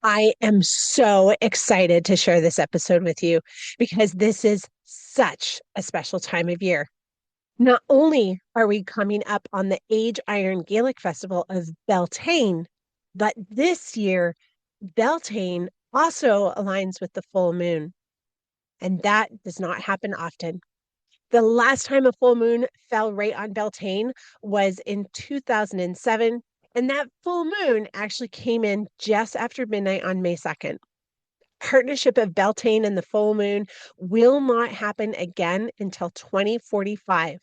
I am so excited to share this episode with you because this is such a special time of year. Not only are we coming up on the Age Iron Gaelic Festival of Beltane, but this year, Beltane also aligns with the full moon, and that does not happen often. The last time a full moon fell right on Beltane was in 2007, and that full moon actually came in just after midnight on May 2nd. Partnership of Beltane and the full moon will not happen again until 2045.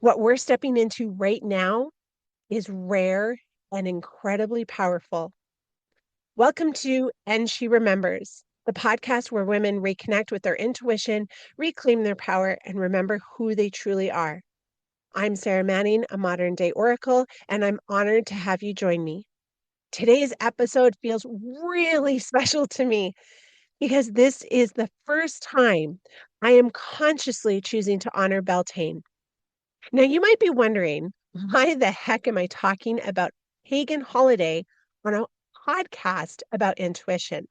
What we're stepping into right now is rare and incredibly powerful. Welcome to And She Remembers, the podcast where women reconnect with their intuition, reclaim their power, and remember who they truly are. I'm Sarah Manning, a modern day oracle, and I'm honored to have you join me. Today's episode feels really special to me because this is the first time I am consciously choosing to honor Beltane. Now, you might be wondering, why the heck am I talking about pagan holiday on a podcast about intuition?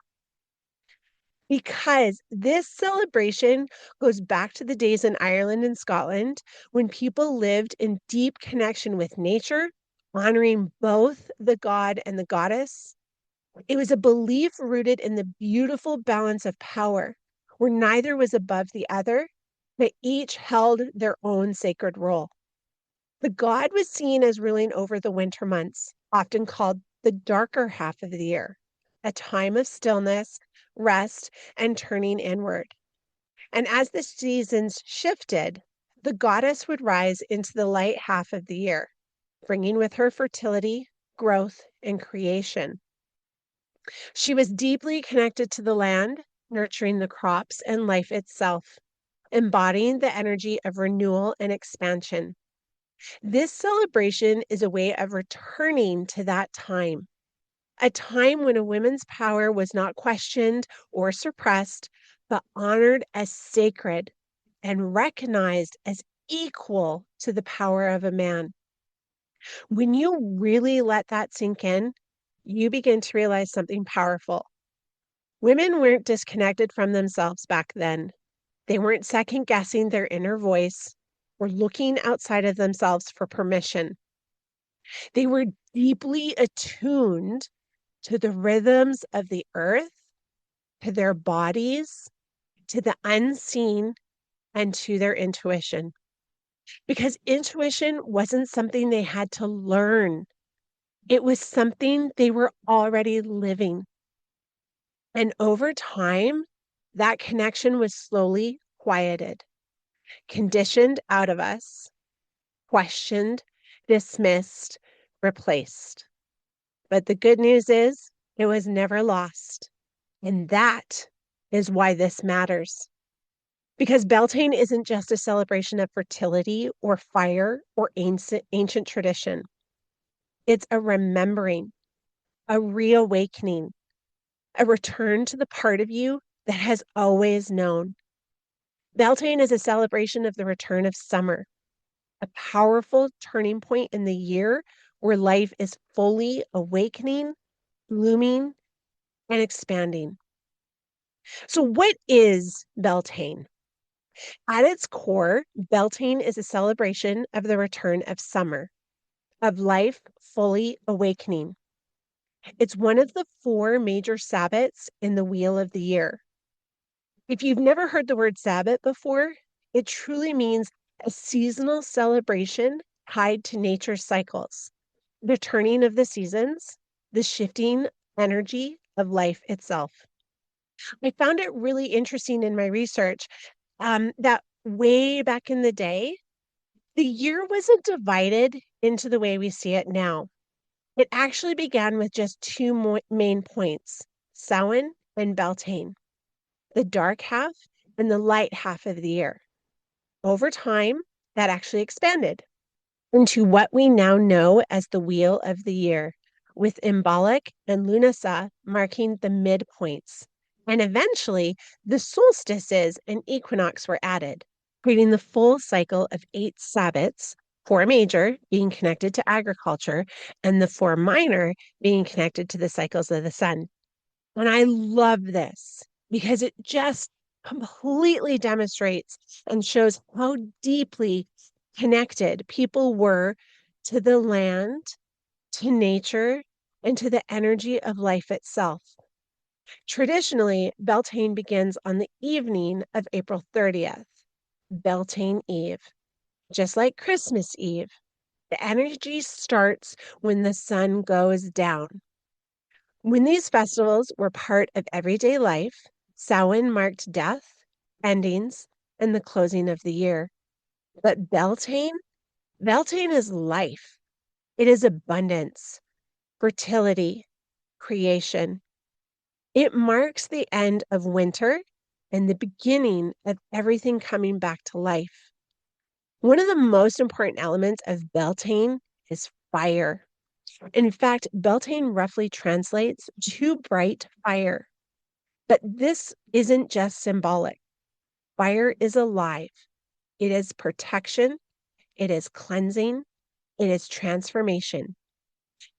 Because this celebration goes back to the days in Ireland and Scotland when people lived in deep connection with nature, honoring both the god and the goddess. It was a belief rooted in the beautiful balance of power, where neither was above the other, but each held their own sacred role. The god was seen as ruling over the winter months, often called the darker half of the year, a time of stillness, rest, and turning inward. And as the seasons shifted, the goddess would rise into the light half of the year, bringing with her fertility, growth, and creation. She was deeply connected to the land, nurturing the crops and life itself, embodying the energy of renewal and expansion. This celebration is a way of returning to that time, a time when a woman's power was not questioned or suppressed, but honored as sacred and recognized as equal to the power of a man. When you really let that sink in, you begin to realize something powerful. Women weren't disconnected from themselves back then. They weren't second guessing their inner voice or looking outside of themselves for permission. They were deeply attuned to the rhythms of the earth, to their bodies, to the unseen, and to their intuition. Because intuition wasn't something they had to learn, it was something they were already living. And over time, that connection was slowly quieted, conditioned out of us, questioned, dismissed, replaced. But the good news is it was never lost. And that is why this matters. Because Beltane isn't just a celebration of fertility or fire or ancient tradition. It's a remembering, a reawakening, a return to the part of you that has always known. Beltane is a celebration of the return of summer, a powerful turning point in the year where life is fully awakening, blooming, and expanding. So, what is Beltane? At its core, Beltane is a celebration of the return of summer, of life fully awakening. It's one of the four major Sabbats in the wheel of the year. If you've never heard the word Sabbat before, it truly means a seasonal celebration tied to nature's cycles, the turning of the seasons, the shifting energy of life itself. I found it really interesting in my research that way back in the day, the year wasn't divided into the way we see it now. It actually began with just two main points, Samhain and Beltane, the dark half and the light half of the year. Over time, that actually expanded into what we now know as the wheel of the year, with Imbolc and Lunasa marking the midpoints. And eventually, the solstices and equinox were added, creating the full cycle of 8 Sabbats, 4 major being connected to agriculture, and the 4 minor being connected to the cycles of the sun. And I love this because it just completely demonstrates and shows how deeply connected people were to the land, to nature, and to the energy of life itself. Traditionally, Beltane begins on the evening of April 30th, Beltane Eve. Just like Christmas Eve, the energy starts when the sun goes down. When these festivals were part of everyday life, Samhain marked death, endings, and the closing of the year. But Beltane is life. It is abundance, fertility, creation. It marks the end of winter and the beginning of everything coming back to life. One of the most important elements of Beltane is fire. In fact, Beltane roughly translates to bright fire. But this isn't just symbolic. Fire is alive. It is protection. It is cleansing. It is transformation.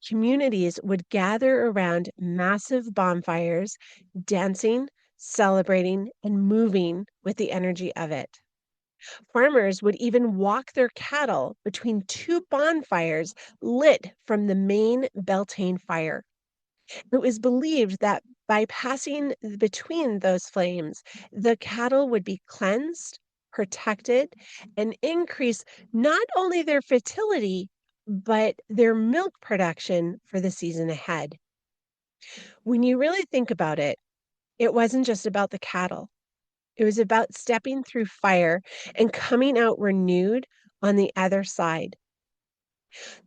Communities would gather around massive bonfires, dancing, celebrating, and moving with the energy of it. Farmers would even walk their cattle between two bonfires lit from the main Beltane fire. It was believed that by passing between those flames, the cattle would be cleansed, protected, and increase not only their fertility, but their milk production for the season ahead. When you really think about it, it wasn't just about the cattle. It was about stepping through fire and coming out renewed on the other side.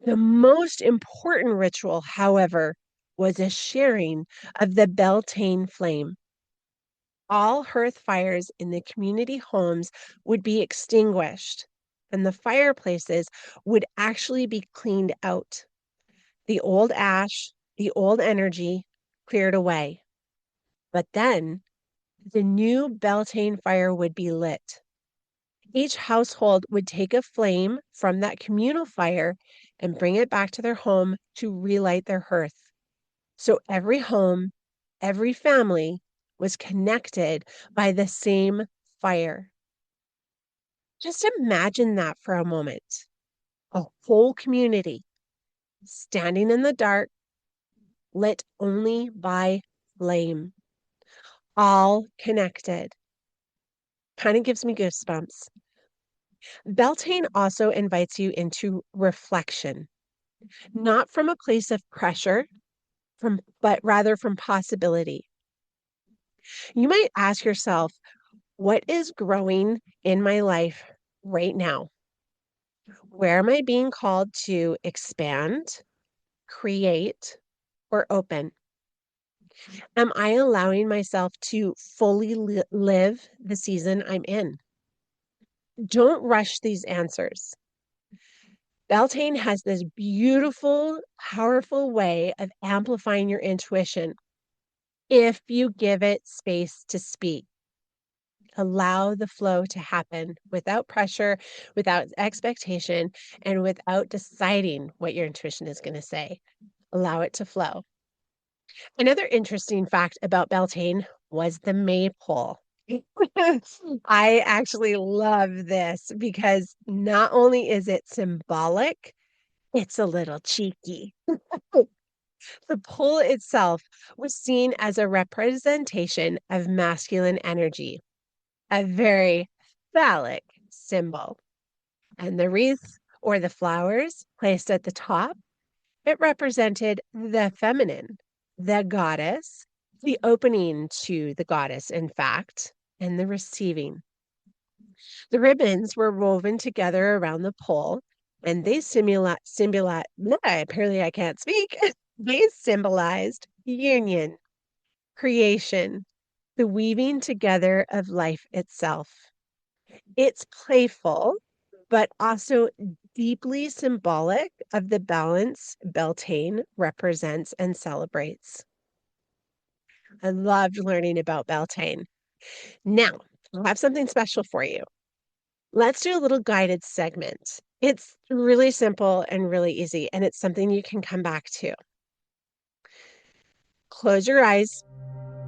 The most important ritual, however, was a sharing of the Beltane flame. All hearth fires in the community homes would be extinguished, and the fireplaces would actually be cleaned out. The old ash, the old energy cleared away. But then the new Beltane fire would be lit. Each household would take a flame from that communal fire and bring it back to their home to relight their hearth. So every home, every family was connected by the same fire. Just imagine that for a moment. A whole community standing in the dark, lit only by flame, all connected. Kind of gives me goosebumps. Beltane also invites you into reflection, not from a place of pressure, but rather from possibility. You might ask yourself, what is growing in my life right now? Where am I being called to expand, create, or open? Am I allowing myself to fully live the season I'm in? Don't rush these answers. Beltane has this beautiful, powerful way of amplifying your intuition if you give it space to speak. Allow the flow to happen without pressure, without expectation, and without deciding what your intuition is going to say. Allow it to flow. Another interesting fact about Beltane was the maypole. I actually love this because not only is it symbolic, it's a little cheeky. The pole itself was seen as a representation of masculine energy, a very phallic symbol. And the wreath or the flowers placed at the top, it represented the feminine, the goddess, the opening to the goddess, in fact, and the receiving. The ribbons were woven together around the pole, and they apparently I can't speak. They symbolized union, creation, the weaving together of life itself. It's playful, but also deeply symbolic of the balance Beltane represents and celebrates. I loved learning about Beltane. Now, I have something special for you. Let's do a little guided segment. It's really simple and really easy, and it's something you can come back to. Close your eyes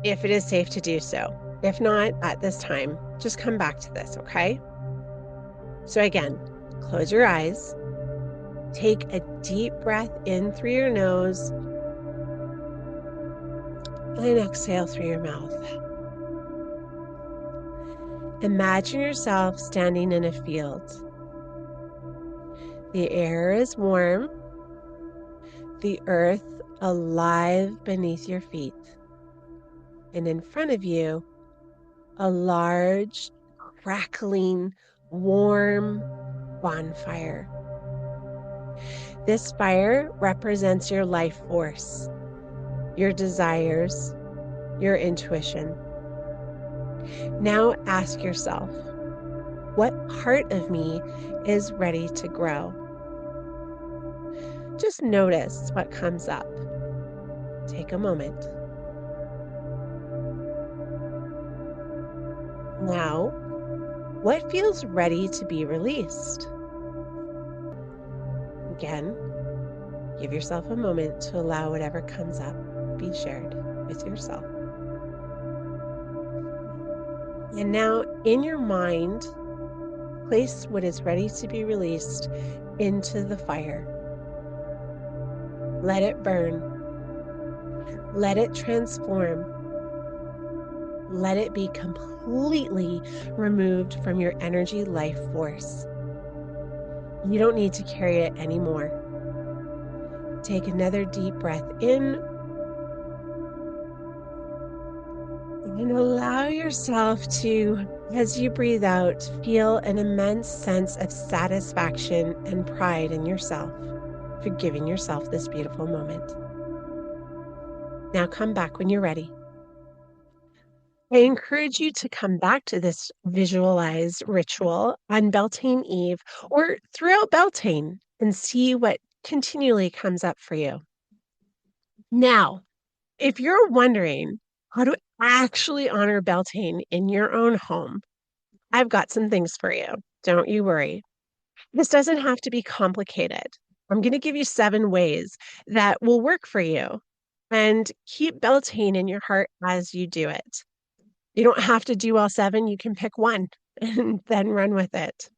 if it is safe to do so. If not, at this time, just come back to this, okay? So again, close your eyes. Take a deep breath in through your nose and exhale through your mouth. Imagine yourself standing in a field. The air is warm, the earth alive beneath your feet, and in front of you, a large, crackling, warm bonfire. This fire represents your life force, your desires, your intuition. Now ask yourself, what part of me is ready to grow? Just notice what comes up. Take a moment. Now, what feels ready to be released? Again, give yourself a moment to allow whatever comes up be shared with yourself. And now, in your mind, place what is ready to be released into the fire. Let it burn. Let it transform. Let it be completely removed from your energy life force. You don't need to carry it anymore. Take another deep breath in and allow yourself to, as you breathe out, feel an immense sense of satisfaction and pride in yourself for giving yourself this beautiful moment. Now come back when you're ready. I encourage you to come back to this visualized ritual on Beltane Eve or throughout Beltane and see what continually comes up for you. Now, if you're wondering how to actually honor Beltane in your own home, I've got some things for you. Don't you worry. This doesn't have to be complicated. I'm going to give you 7 ways that will work for you, and keep Beltane in your heart as you do it. You don't have to do all 7, you can pick one and then run with it.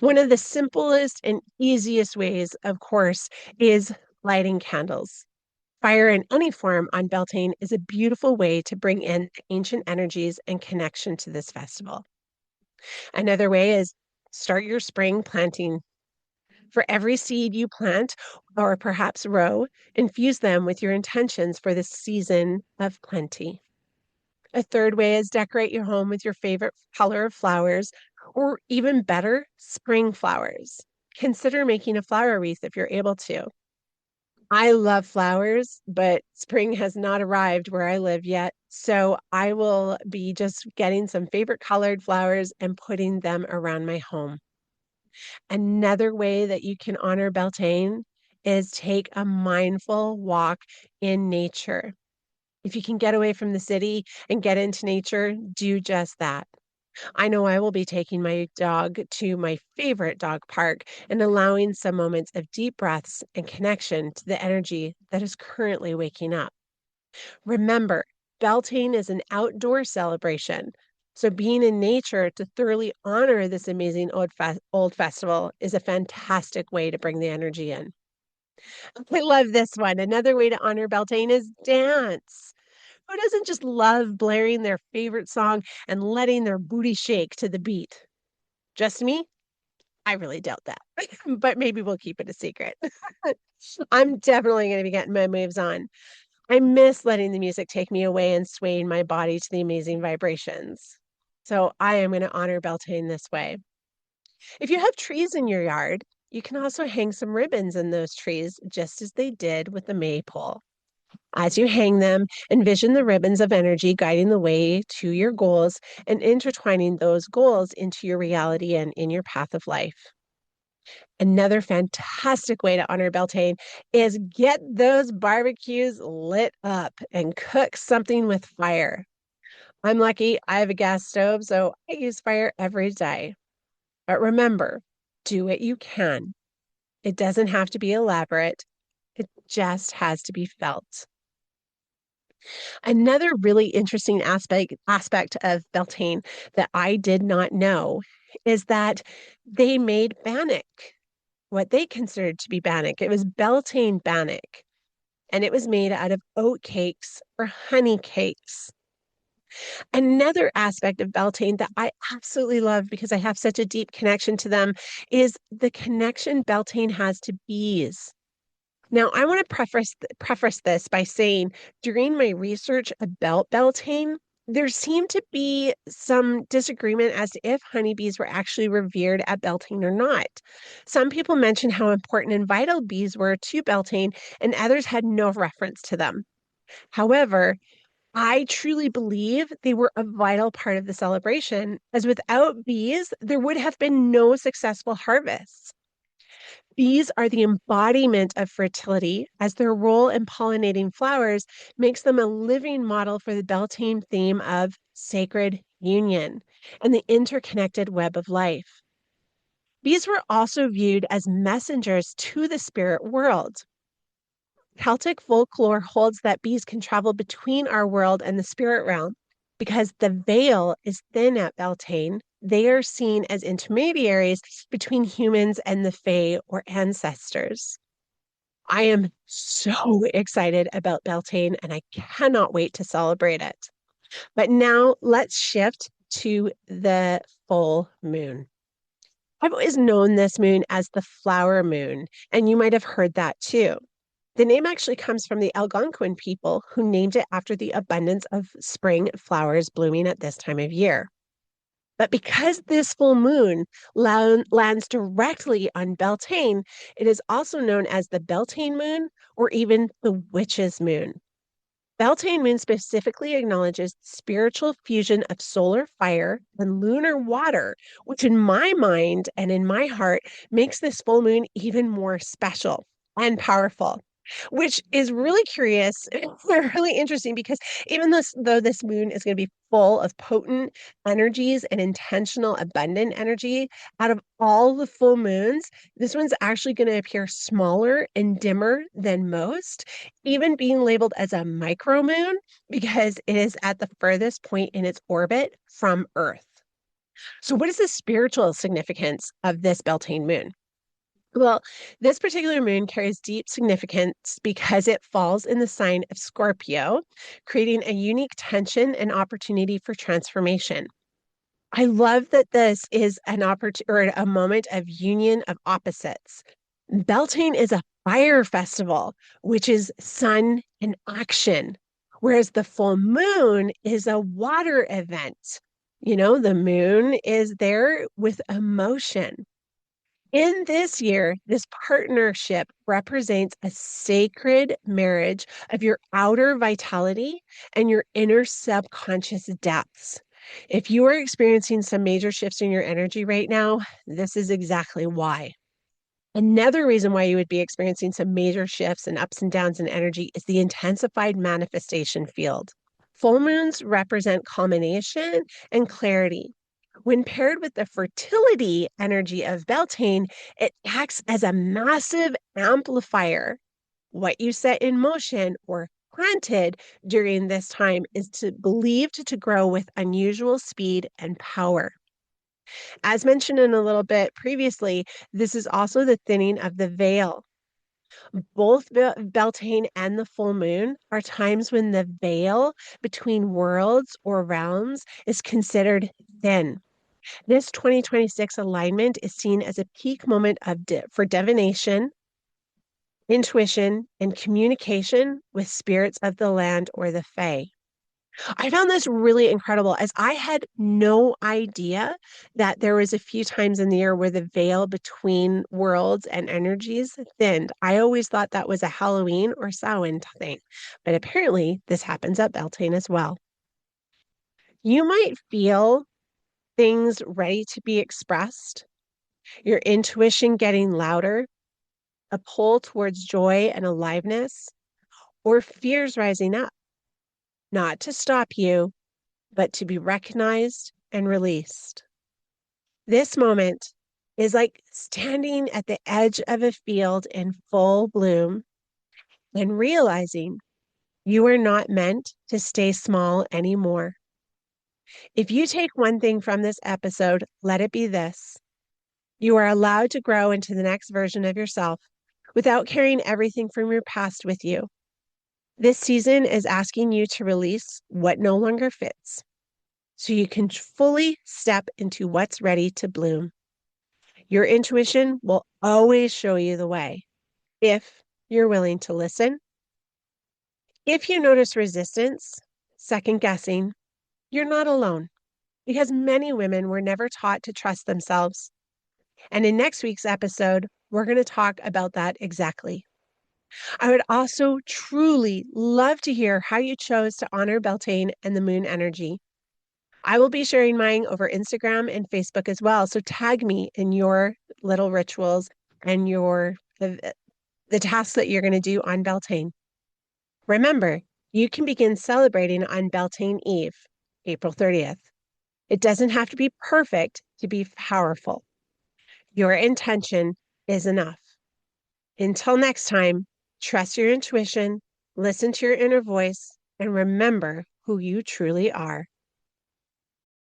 One of the simplest and easiest ways, of course, is lighting candles. Fire in any form on Beltane is a beautiful way to bring in ancient energies and connection to this festival. Another way is start your spring planting. For every seed you plant, or perhaps row, infuse them with your intentions for this season of plenty. A third way is decorate your home with your favorite color of flowers, or even better, spring flowers. Consider making a flower wreath if you're able to. I love flowers, but spring has not arrived where I live yet, so I will be just getting some favorite colored flowers and putting them around my home. Another way that you can honor Beltane is take a mindful walk in nature. If you can get away from the city and get into nature, do just that. I know I will be taking my dog to my favorite dog park and allowing some moments of deep breaths and connection to the energy that is currently waking up. Remember, Beltane is an outdoor celebration. So being in nature to thoroughly honor this amazing old festival is a fantastic way to bring the energy in. I love this one. Another way to honor Beltane is dance. Who doesn't just love blaring their favorite song and letting their booty shake to the beat? Just me? I really doubt that, but maybe we'll keep it a secret. I'm definitely going to be getting my moves on. I miss letting the music take me away and swaying my body to the amazing vibrations. So I am going to honor Beltane this way. If you have trees in your yard, you can also hang some ribbons in those trees, just as they did with the maypole. As you hang them, envision the ribbons of energy guiding the way to your goals and intertwining those goals into your reality and in your path of life. Another fantastic way to honor Beltane is get those barbecues lit up and cook something with fire. I'm lucky I have a gas stove, so I use fire every day. But remember, do what you can. It doesn't have to be elaborate. It just has to be felt. Another really interesting aspect of Beltane that I did not know is that they made bannock, what they considered to be bannock. It was Beltane bannock, and it was made out of oat cakes or honey cakes. Another aspect of Beltane that I absolutely love because I have such a deep connection to them is the connection Beltane has to bees. Now, I want to preface this by saying during my research about Beltane, there seemed to be some disagreement as to if honeybees were actually revered at Beltane or not. Some people mentioned how important and vital bees were to Beltane, and others had no reference to them. However, I truly believe they were a vital part of the celebration, as without bees, there would have been no successful harvests. Bees are the embodiment of fertility, as their role in pollinating flowers makes them a living model for the Beltane theme of sacred union and the interconnected web of life. Bees were also viewed as messengers to the spirit world. Celtic folklore holds that bees can travel between our world and the spirit realm. Because the veil is thin at Beltane, they are seen as intermediaries between humans and the Fae or ancestors. I am so excited about Beltane and I cannot wait to celebrate it. But now let's shift to the full moon. I've always known this moon as the flower moon, and you might have heard that too. The name actually comes from the Algonquin people who named it after the abundance of spring flowers blooming at this time of year. But because this full moon lands directly on Beltane, it is also known as the Beltane moon or even the witch's moon. Beltane moon specifically acknowledges spiritual fusion of solar fire and lunar water, which in my mind and in my heart makes this full moon even more special and powerful. Which is really curious, really interesting because even though this moon is going to be full of potent energies and intentional abundant energy, out of all the full moons, this one's actually going to appear smaller and dimmer than most, even being labeled as a micro moon because it is at the furthest point in its orbit from Earth. So, what is the spiritual significance of this Beltane moon? Well, this particular moon carries deep significance because it falls in the sign of Scorpio, creating a unique tension and opportunity for transformation. I love that this is an opportunity or a moment of union of opposites. Beltane is a fire festival, which is sun and action, whereas the full moon is a water event. You know, the moon is there with emotion. In this year, this partnership represents a sacred marriage of your outer vitality and your inner subconscious depths. If you are experiencing some major shifts in your energy right now, this is exactly why. Another reason why you would be experiencing some major shifts and ups and downs in energy is the intensified manifestation field. Full moons represent culmination and clarity. When paired with the fertility energy of Beltane, it acts as a massive amplifier. What you set in motion or planted during this time is believed to grow with unusual speed and power. As mentioned in a little bit previously, this is also the thinning of the veil. Both Beltane and the full moon are times when the veil between worlds or realms is considered thin. This 2026 alignment is seen as a peak moment for divination, intuition, and communication with spirits of the land or the Fae. I found this really incredible as I had no idea that there was a few times in the year where the veil between worlds and energies thinned. I always thought that was a Halloween or Samhain thing, but apparently this happens at Beltane as well. You might feel things ready to be expressed, your intuition getting louder, a pull towards joy and aliveness, or fears rising up, not to stop you, but to be recognized and released. This moment is like standing at the edge of a field in full bloom and realizing You are not meant to stay small anymore. If you take one thing from this episode, let it be this. You are allowed to grow into the next version of yourself without carrying everything from your past with you. This season is asking you to release what no longer fits so you can fully step into what's ready to bloom. Your intuition will always show you the way if you're willing to listen. If you notice resistance, second guessing, you're not alone because many women were never taught to trust themselves. And in next week's episode, we're going to talk about that exactly. I would also truly love to hear how you chose to honor Beltane and the moon energy. I will be sharing mine over Instagram and Facebook as well. So tag me in your little rituals and the tasks that you're going to do on Beltane. Remember, you can begin celebrating on Beltane Eve, April 30th. It doesn't have to be perfect to be powerful. Your intention is enough. Until next time, trust your intuition, listen to your inner voice, and remember who you truly are.